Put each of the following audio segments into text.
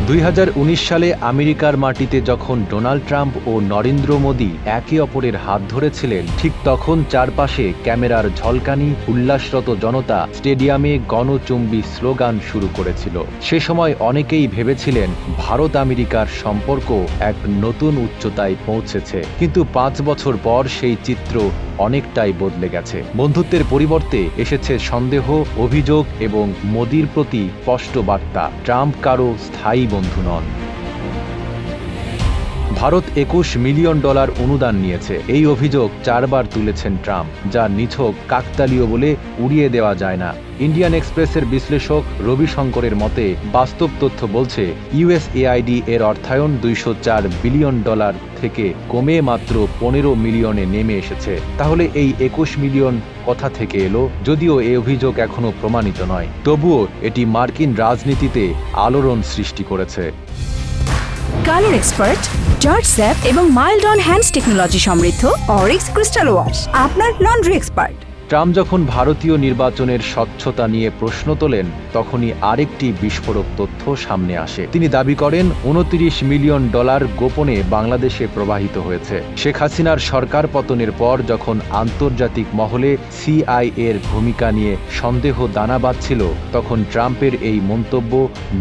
2019 সালে আমেরিকার মাটিতে যখন ডোনাল্ড ট্রাম্প ও নরেন্দ্র মোদী একে অপরের হাত ধরেছিলেন, ঠিক তখন চারপাশে ক্যামেরার ঝলকানি, উল্লাসরত জনতা স্টেডিয়ামে গণচুম্বী স্লোগান শুরু করেছিল। সে সময় অনেকেই ভেবেছিলেন ভারত আমেরিকার সম্পর্ক এক নতুন উচ্চতায় পৌঁছেছে, কিন্তু 5 বছর পর সেই চিত্র অনেকটাই বদলে গেছে। বন্ধুত্বের পরিবর্তে এসেছে সন্দেহ, অভিযোগ এবং মোদির প্রতি স্পষ্ট বার্তা, ট্রাম্প কারো স্থায়ী বন্ধু নন। ভারত $21 মিলিয়ন অনুদান নিয়েছে, এই অভিযোগ 4 বার তুলেছেন ট্রাম্প, যা নিছক কাকতালীয় বলে উড়িয়ে দেওয়া যায় না। ইন্ডিয়ান এক্সপ্রেসের বিশ্লেষক রবিশঙ্করের মতে, বাস্তব তথ্য বলছে USAID এর অর্থায়ন $204 বিলিয়ন থেকে কমে মাত্র 15 মিলিয়নে নেমে এসেছে। তাহলে এই 21 মিলিয়ন কথা থেকে এলো? যদিও এই অভিযোগ এখনো প্রমাণিত নয়, তবুও এটি মার্কিন রাজনীতিতে আলোড়ন সৃষ্টি করেছে। কালার এক্সপার্ট, জর্জ স্যাপ এবং মাইল্ড অন হ্যান্ডস টেকনোলজি সমৃদ্ধ অরিক্স ক্রিস্টাল ওয়াশ আপনার লন্ড্রি এক্সপার্ট। ট্রাম্প যখন ভারতীয় নির্বাচনের স্বচ্ছতা নিয়ে প্রশ্ন তোলেন, তখনই আরেকটি বিস্ফোরক তথ্য সামনে আসে। তিনি দাবি করেন $29 মিলিয়ন গোপনে বাংলাদেশে প্রবাহিত হয়েছে। শেখ হাসিনার সরকার পতনের পর যখন আন্তর্জাতিক মহলে CIA এর ভূমিকা নিয়ে সন্দেহ দানা বাঁধছিল, তখন ট্রাম্পের এই মন্তব্য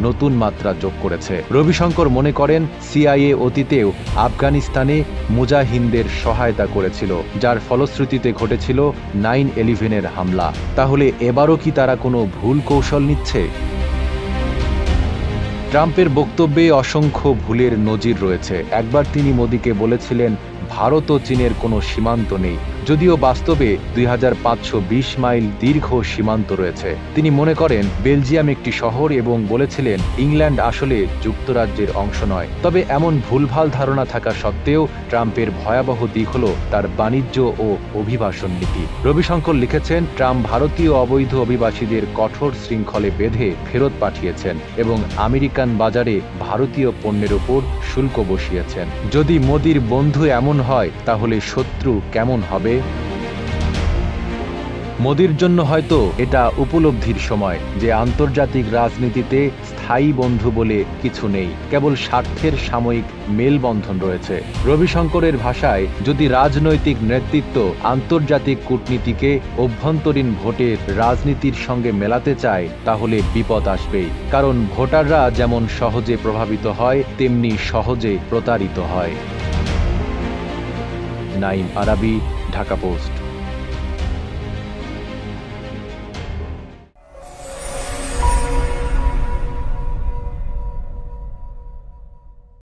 নতুন মাত্রা যোগ করেছে। রবিশঙ্কর মনে করেন CIA অতীতেও আফগানিস্তানে মুজাহিদদের সহায়তা করেছিল, যার ফলশ্রুতিতে ঘটেছিল 9/11-এর হামলা। তাহলে এবারও কি তারা কোনো ভুল কৌশল নিচ্ছে? ট্রাম্পের বক্তব্যে অসংখ্য ভুলের নজির রয়েছে। একবার তিনি মোদিকে বলেছিলেন ভারত ও চীনের কোনো সীমান্ত নেই, যদিও বাস্তবে 2520 মাইল দীর্ঘ সীমান্ত রয়েছে। তিনি মনে করেন বেলজিয়াম একটি শহর এবং বলেছিলেন ইংল্যান্ড আসলে যুক্তরাজ্যের অংশ নয়। তবে এমন ভুলভাল ধারণা থাকা সত্ত্বেও ট্রাম্পের ভয়াবহ দিক হল তার বাণিজ্য ও অভিবাসন নীতি। রবিশঙ্কর লিখেছেন, ট্রাম্প ভারতীয় অবৈধ অভিবাসীদের কঠোর শৃঙ্খলে বেঁধে ফেরত পাঠিয়েছেন এবং আমেরিকান বাজারে ভারতীয় পণ্যের ওপর শুল্ক বসিয়েছেন। যদি মোদির বন্ধু এমন হয়, তাহলে শত্রু কেমন হবে? মোদির জন্য হয়তো এটা উপলব্ধির সময় যে আন্তর্জাতিক রাজনীতিতে স্থায়ী বন্ধু বলে কিছু নেই, কেবল স্বার্থের সাময়িক মেলবন্ধন রয়েছে। রবিশঙ্করের ভাষায়, যদি রাজনৈতিক নেতৃত্ব আন্তর্জাতিক কূটনীতিকে অভ্যন্তরীণ ভোটের রাজনীতির সঙ্গে মেলাতে চায়, তাহলে বিপদ আসবেই। কারণ ভোটাররা যেমন সহজে প্রভাবিত হয়, তেমনি সহজে প্রতারিত হয়। নাঈম আরাবী, ঢাকা পোস্ট।